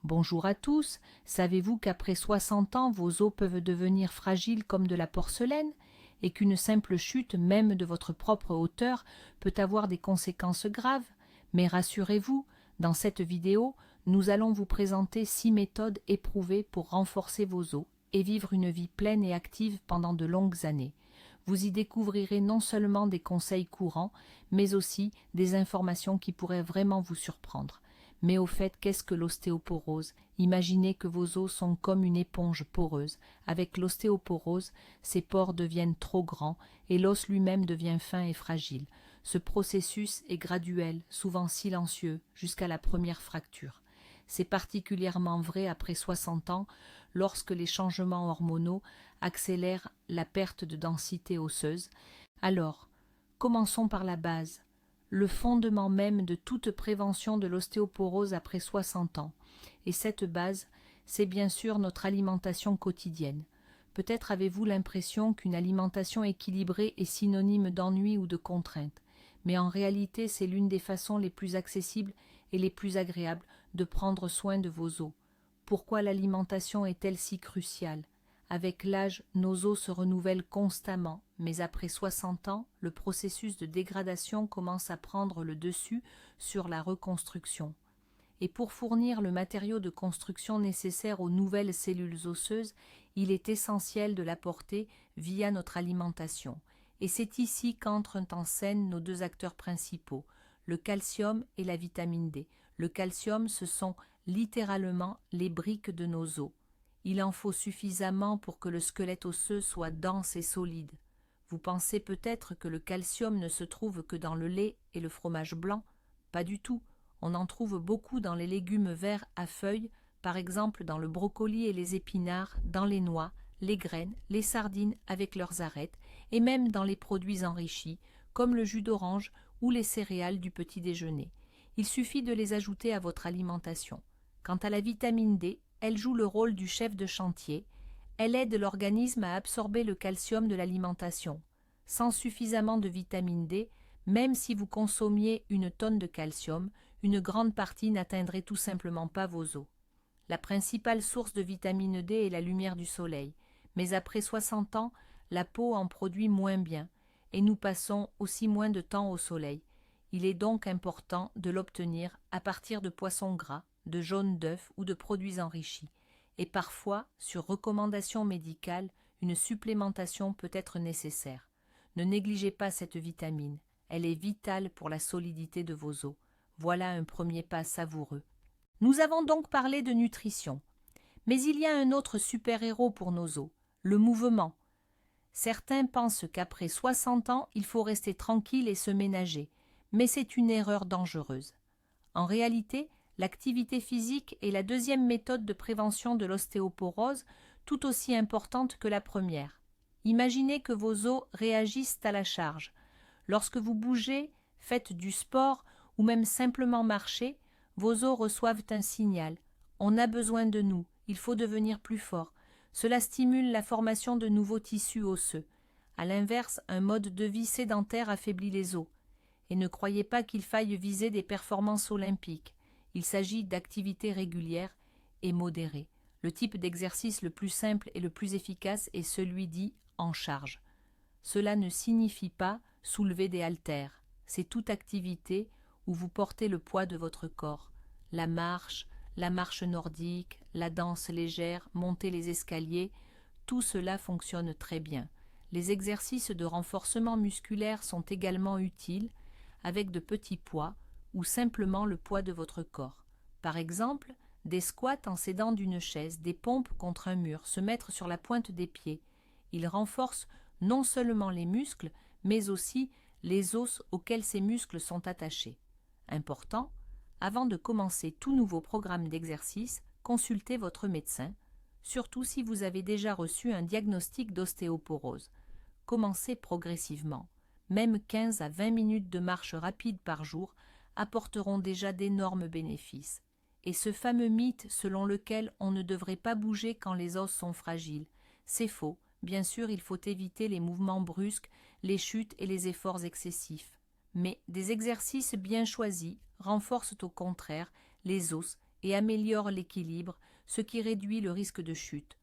Bonjour à tous, savez-vous qu'après 60 ans, vos os peuvent devenir fragiles comme de la porcelaine et qu'une simple chute, même de votre propre hauteur, peut avoir des conséquences graves? Mais rassurez-vous, dans cette vidéo, nous allons vous présenter 6 méthodes éprouvées pour renforcer vos os et vivre une vie pleine et active pendant de longues années. Vous y découvrirez non seulement des conseils courants, mais aussi des informations qui pourraient vraiment vous surprendre. Mais au fait, qu'est-ce que l'ostéoporose? Imaginez que vos os sont comme une éponge poreuse. Avec l'ostéoporose, ces pores deviennent trop grands et l'os lui-même devient fin et fragile. Ce processus est graduel, souvent silencieux, jusqu'à la première fracture. C'est particulièrement vrai après 60 ans, lorsque les changements hormonaux accélèrent la perte de densité osseuse. Alors, commençons par la base, le fondement même de toute prévention de l'ostéoporose après 60 ans. Et cette base, c'est bien sûr notre alimentation quotidienne. Peut-être avez-vous l'impression qu'une alimentation équilibrée est synonyme d'ennui ou de contrainte, mais en réalité c'est l'une des façons les plus accessibles et les plus agréables de prendre soin de vos os. Pourquoi l'alimentation est-elle si cruciale? Avec l'âge, nos os se renouvellent constamment, mais après 60 ans, le processus de dégradation commence à prendre le dessus sur la reconstruction. Et pour fournir le matériau de construction nécessaire aux nouvelles cellules osseuses, il est essentiel de l'apporter via notre alimentation. Et c'est ici qu'entrent en scène nos deux acteurs principaux, le calcium et la vitamine D. Le calcium, ce sont littéralement les briques de nos os. Il en faut suffisamment pour que le squelette osseux soit dense et solide. Vous pensez peut-être que le calcium ne se trouve que dans le lait et le fromage blanc? Pas du tout. On en trouve beaucoup dans les légumes verts à feuilles, par exemple dans le brocoli et les épinards, dans les noix, les graines, les sardines avec leurs arêtes, et même dans les produits enrichis, comme le jus d'orange ou les céréales du petit déjeuner. Il suffit de les ajouter à votre alimentation. Quant à la vitamine D, elle joue le rôle du chef de chantier. Elle aide l'organisme à absorber le calcium de l'alimentation. Sans suffisamment de vitamine D, même si vous consommiez une tonne de calcium, une grande partie n'atteindrait tout simplement pas vos os. La principale source de vitamine D est la lumière du soleil, mais après 60 ans, la peau en produit moins bien, et nous passons aussi moins de temps au soleil. Il est donc important de l'obtenir à partir de poissons gras, de jaune d'œuf ou de produits enrichis. Et parfois, sur recommandation médicale, une supplémentation peut être nécessaire. Ne négligez pas cette vitamine, elle est vitale pour la solidité de vos os. Voilà un premier pas savoureux. Nous avons donc parlé de nutrition. Mais il y a un autre super-héros pour nos os, le mouvement. Certains pensent qu'après 60 ans, il faut rester tranquille et se ménager, mais c'est une erreur dangereuse. En réalité, l'activité physique est la deuxième méthode de prévention de l'ostéoporose, tout aussi importante que la première. Imaginez que vos os réagissent à la charge. Lorsque vous bougez, faites du sport ou même simplement marchez, vos os reçoivent un signal. On a besoin de nous, il faut devenir plus fort. Cela stimule la formation de nouveaux tissus osseux. À l'inverse, un mode de vie sédentaire affaiblit les os. Et ne croyez pas qu'il faille viser des performances olympiques. Il s'agit d'activités régulières et modérées. Le type d'exercice le plus simple et le plus efficace est celui dit en charge. Cela ne signifie pas soulever des haltères. C'est toute activité où vous portez le poids de votre corps. La marche nordique, la danse légère, monter les escaliers, tout cela fonctionne très bien. Les exercices de renforcement musculaire sont également utiles, avec de petits poids ou simplement le poids de votre corps. Par exemple, des squats en s'aidant d'une chaise, des pompes contre un mur, se mettre sur la pointe des pieds. Ils renforcent non seulement les muscles, mais aussi les os auxquels ces muscles sont attachés. Important, avant de commencer tout nouveau programme d'exercice, consultez votre médecin, surtout si vous avez déjà reçu un diagnostic d'ostéoporose. Commencez progressivement. Même 15 à 20 minutes de marche rapide par jour apporteront déjà d'énormes bénéfices. Et ce fameux mythe selon lequel on ne devrait pas bouger quand les os sont fragiles, c'est faux. Bien sûr, il faut éviter les mouvements brusques, les chutes et les efforts excessifs. Mais des exercices bien choisis renforcent au contraire les os et améliore l'équilibre, ce qui réduit le risque de chute.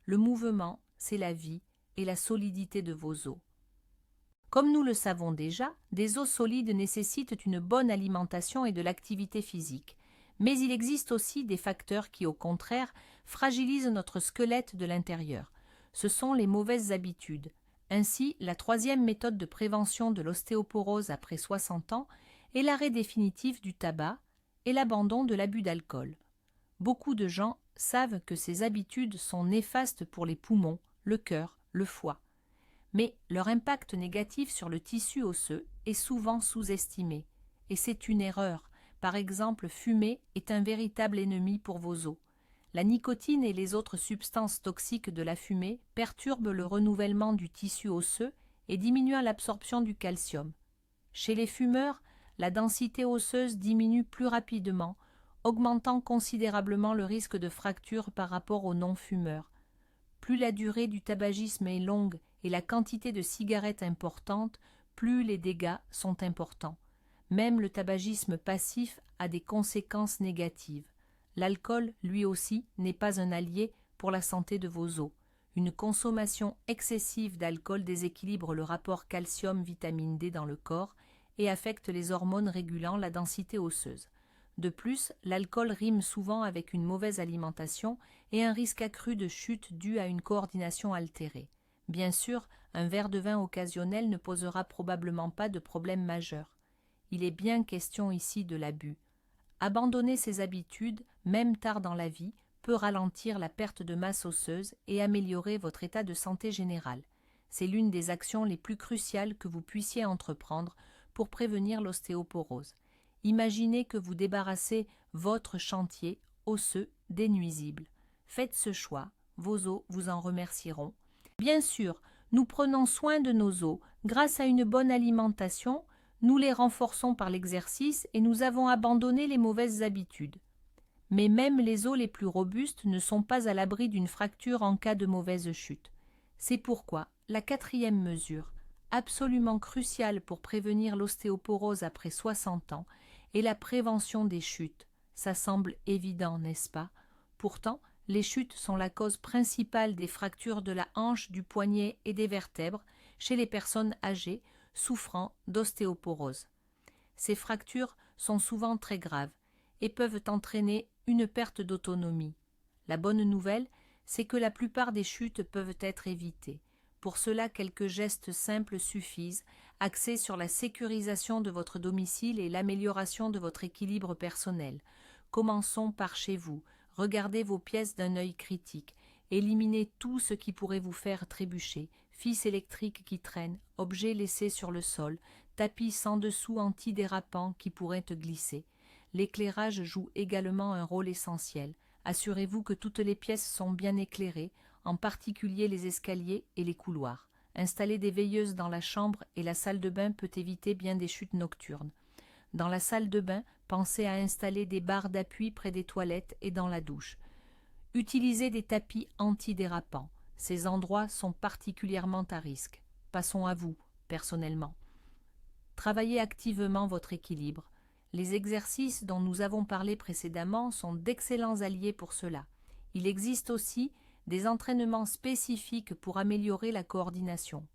Le mouvement, c'est la vie et la solidité de vos os. Comme nous le savons déjà, des os solides nécessitent une bonne alimentation et de l'activité physique. Mais il existe aussi des facteurs qui, au contraire, fragilisent notre squelette de l'intérieur. Ce sont les mauvaises habitudes. Ainsi, la troisième méthode de prévention de l'ostéoporose après 60 ans est l'arrêt définitif du tabac et l'abandon de l'abus d'alcool. Beaucoup de gens savent que ces habitudes sont néfastes pour les poumons, le cœur, le foie. Mais leur impact négatif sur le tissu osseux est souvent sous-estimé. Et c'est une erreur. Par exemple, fumer est un véritable ennemi pour vos os. La nicotine et les autres substances toxiques de la fumée perturbent le renouvellement du tissu osseux et diminuent l'absorption du calcium. Chez les fumeurs, la densité osseuse diminue plus rapidement, augmentant considérablement le risque de fracture par rapport aux non-fumeurs. Plus la durée du tabagisme est longue et la quantité de cigarettes importante, plus les dégâts sont importants. Même le tabagisme passif a des conséquences négatives. L'alcool, lui aussi, n'est pas un allié pour la santé de vos os. Une consommation excessive d'alcool déséquilibre le rapport calcium-vitamine D dans le corps et affecte les hormones régulant la densité osseuse. De plus, l'alcool rime souvent avec une mauvaise alimentation et un risque accru de chute dû à une coordination altérée. Bien sûr, un verre de vin occasionnel ne posera probablement pas de problème majeur. Il est bien question ici de l'abus. Abandonner ces habitudes, même tard dans la vie, peut ralentir la perte de masse osseuse et améliorer votre état de santé général. C'est l'une des actions les plus cruciales que vous puissiez entreprendre pour prévenir l'ostéoporose. Imaginez que vous débarrassez votre chantier osseux des nuisibles. Faites ce choix, vos os vous en remercieront. Bien sûr, nous prenons soin de nos os grâce à une bonne alimentation, nous les renforçons par l'exercice et nous avons abandonné les mauvaises habitudes. Mais même les os les plus robustes ne sont pas à l'abri d'une fracture en cas de mauvaise chute. C'est pourquoi la quatrième mesure, absolument cruciale pour prévenir l'ostéoporose après 60 ans, est la prévention des chutes. Ça semble évident, n'est-ce pas? Pourtant, les chutes sont la cause principale des fractures de la hanche, du poignet et des vertèbres chez les personnes âgées souffrant d'ostéoporose. Ces fractures sont souvent très graves et peuvent entraîner une perte d'autonomie. La bonne nouvelle, c'est que la plupart des chutes peuvent être évitées. Pour cela, quelques gestes simples suffisent, axés sur la sécurisation de votre domicile et l'amélioration de votre équilibre personnel. Commençons par chez vous. Regardez vos pièces d'un œil critique. Éliminez tout ce qui pourrait vous faire trébucher. Fils électriques qui traînent, objets laissés sur le sol, tapis sans dessous antidérapants qui pourraient te glisser. L'éclairage joue également un rôle essentiel. Assurez-vous que toutes les pièces sont bien éclairées, en particulier les escaliers et les couloirs. Installer des veilleuses dans la chambre et la salle de bain peut éviter bien des chutes nocturnes. Dans la salle de bain, pensez à installer des barres d'appui près des toilettes et dans la douche. Utilisez des tapis antidérapants. Ces endroits sont particulièrement à risque. Passons à vous, personnellement. Travaillez activement votre équilibre. Les exercices dont nous avons parlé précédemment sont d'excellents alliés pour cela. Il existe aussi des entraînements spécifiques pour améliorer la coordination.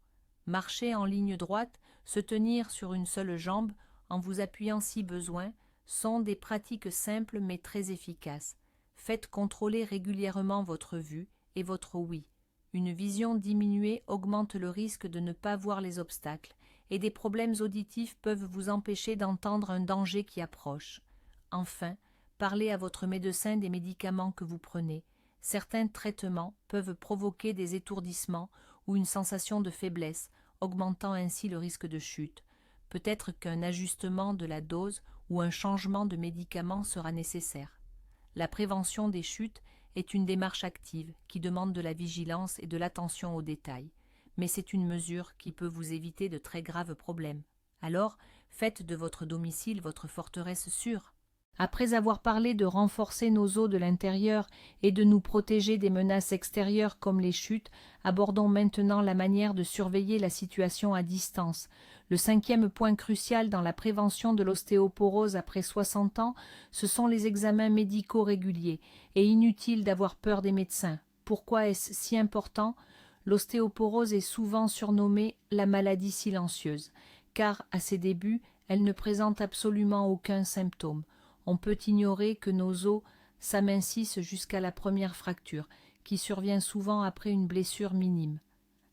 Marcher en ligne droite, se tenir sur une seule jambe, en vous appuyant si besoin, sont des pratiques simples mais très efficaces. Faites contrôler régulièrement votre vue et votre ouïe. Une vision diminuée augmente le risque de ne pas voir les obstacles, et des problèmes auditifs peuvent vous empêcher d'entendre un danger qui approche. Enfin, parlez à votre médecin des médicaments que vous prenez. Certains traitements peuvent provoquer des étourdissements ou une sensation de faiblesse, augmentant ainsi le risque de chute. Peut-être qu'un ajustement de la dose ou un changement de médicament sera nécessaire. La prévention des chutes est une démarche active qui demande de la vigilance et de l'attention aux détails, mais c'est une mesure qui peut vous éviter de très graves problèmes. Alors, faites de votre domicile votre forteresse sûre. Après avoir parlé de renforcer nos os de l'intérieur et de nous protéger des menaces extérieures comme les chutes, abordons maintenant la manière de surveiller la situation à distance. Le cinquième point crucial dans la prévention de l'ostéoporose après 60 ans, ce sont les examens médicaux réguliers, et inutile d'avoir peur des médecins. Pourquoi est-ce si important ? L'ostéoporose est souvent surnommée la maladie silencieuse, car à ses débuts, elle ne présente absolument aucun symptôme. On peut ignorer que nos os s'amincissent jusqu'à la première fracture, qui survient souvent après une blessure minime.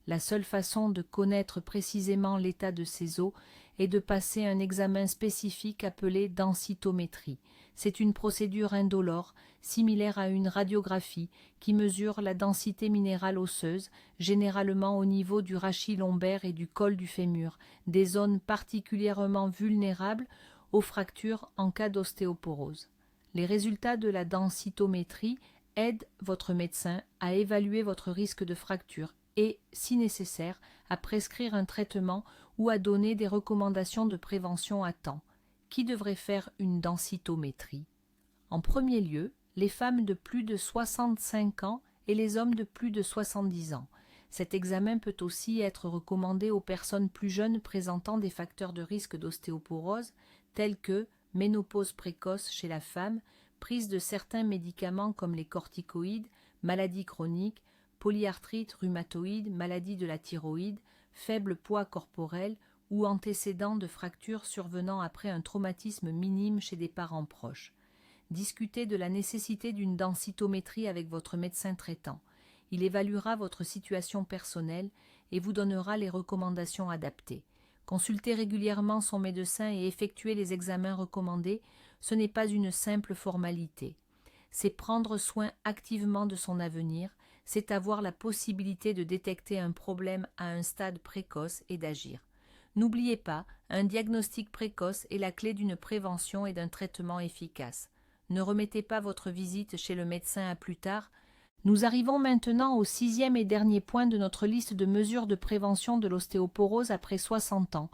La seule façon de connaître précisément l'état de ces os est de passer un examen spécifique appelé densitométrie. C'est une procédure indolore, similaire à une radiographie, qui mesure la densité minérale osseuse, généralement au niveau du rachis lombaire et du col du fémur, des zones particulièrement vulnérables aux fractures en cas d'ostéoporose. Les résultats de la densitométrie aident votre médecin à évaluer votre risque de fracture et, si nécessaire, à prescrire un traitement ou à donner des recommandations de prévention à temps. Qui devrait faire une densitométrie ? En premier lieu, les femmes de plus de 65 ans et les hommes de plus de 70 ans. Cet examen peut aussi être recommandé aux personnes plus jeunes présentant des facteurs de risque d'ostéoporose tels que ménopause précoce chez la femme, prise de certains médicaments comme les corticoïdes, maladies chroniques, polyarthrite rhumatoïde, maladie de la thyroïde, faible poids corporel ou antécédents de fractures survenant après un traumatisme minime chez des parents proches. Discutez de la nécessité d'une densitométrie avec votre médecin traitant. Il évaluera votre situation personnelle et vous donnera les recommandations adaptées. Consulter régulièrement son médecin et effectuer les examens recommandés, ce n'est pas une simple formalité. C'est prendre soin activement de son avenir, c'est avoir la possibilité de détecter un problème à un stade précoce et d'agir. N'oubliez pas, un diagnostic précoce est la clé d'une prévention et d'un traitement efficace. Ne remettez pas votre visite chez le médecin à plus tard. Nous arrivons maintenant au sixième et dernier point de notre liste de mesures de prévention de l'ostéoporose après 60 ans.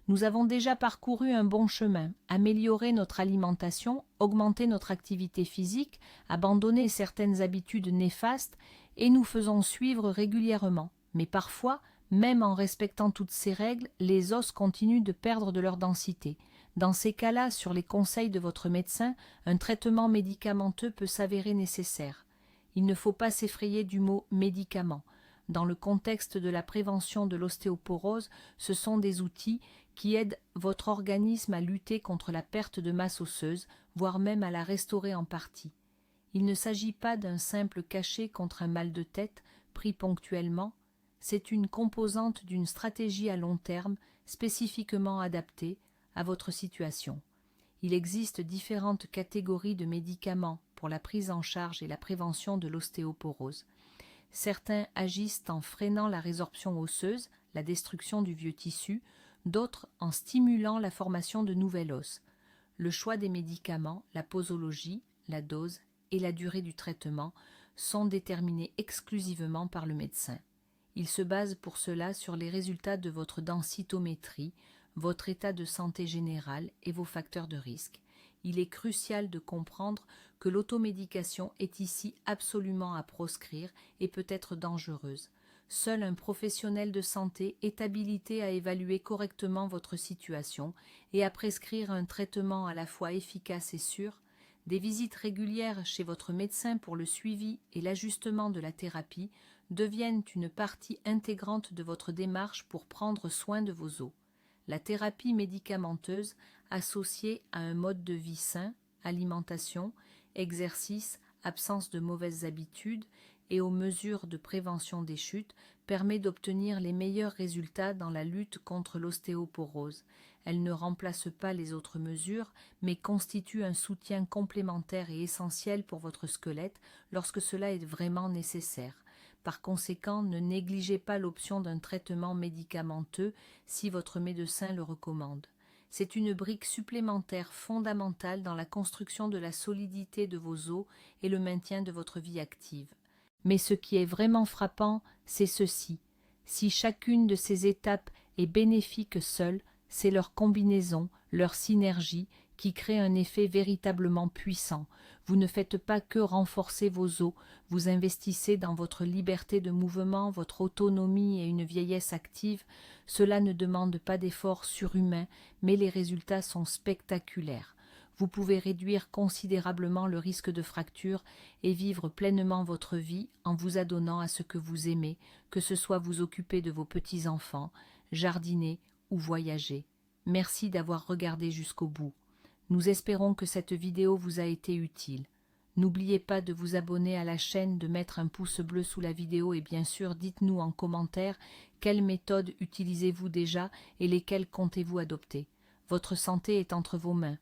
Nous avons déjà parcouru un bon chemin, amélioré notre alimentation, augmenté notre activité physique, abandonné certaines habitudes néfastes et nous faisons suivre régulièrement. Mais parfois, même en respectant toutes ces règles, les os continuent de perdre de leur densité. Dans ces cas-là, sur les conseils de votre médecin, un traitement médicamenteux peut s'avérer nécessaire. Il ne faut pas s'effrayer du mot « médicament ». Dans le contexte de la prévention de l'ostéoporose, ce sont des outils qui aident votre organisme à lutter contre la perte de masse osseuse, voire même à la restaurer en partie. Il ne s'agit pas d'un simple cachet contre un mal de tête pris ponctuellement, c'est une composante d'une stratégie à long terme spécifiquement adaptée à votre situation. Il existe différentes catégories de médicaments pour la prise en charge et la prévention de l'ostéoporose. Certains agissent en freinant la résorption osseuse, la destruction du vieux tissu, d'autres en stimulant la formation de nouvel os. Le choix des médicaments, la posologie, la dose et la durée du traitement sont déterminés exclusivement par le médecin. Il se base pour cela sur les résultats de votre densitométrie, votre état de santé général et vos facteurs de risque. Il est crucial de comprendre que l'automédication est ici absolument à proscrire et peut être dangereuse. Seul un professionnel de santé est habilité à évaluer correctement votre situation et à prescrire un traitement à la fois efficace et sûr. Des visites régulières chez votre médecin pour le suivi et l'ajustement de la thérapie deviennent une partie intégrante de votre démarche pour prendre soin de vos os. La thérapie médicamenteuse associée à un mode de vie sain, alimentation, exercice, absence de mauvaises habitudes et aux mesures de prévention des chutes permet d'obtenir les meilleurs résultats dans la lutte contre l'ostéoporose. Elle ne remplace pas les autres mesures, mais constitue un soutien complémentaire et essentiel pour votre squelette lorsque cela est vraiment nécessaire. Par conséquent, ne négligez pas l'option d'un traitement médicamenteux si votre médecin le recommande. C'est une brique supplémentaire fondamentale dans la construction de la solidité de vos os et le maintien de votre vie active. Mais ce qui est vraiment frappant, c'est ceci. Si chacune de ces étapes est bénéfique seule, c'est leur combinaison, leur synergie, qui crée un effet véritablement puissant. Vous ne faites pas que renforcer vos os, vous investissez dans votre liberté de mouvement, votre autonomie et une vieillesse active. Cela ne demande pas d'efforts surhumains, mais les résultats sont spectaculaires. Vous pouvez réduire considérablement le risque de fracture et vivre pleinement votre vie en vous adonnant à ce que vous aimez, que ce soit vous occuper de vos petits-enfants, jardiner ou voyager. Merci d'avoir regardé jusqu'au bout. Nous espérons que cette vidéo vous a été utile. N'oubliez pas de vous abonner à la chaîne, de mettre un pouce bleu sous la vidéo et bien sûr dites-nous en commentaire quelles méthodes utilisez-vous déjà et lesquelles comptez-vous adopter. Votre santé est entre vos mains.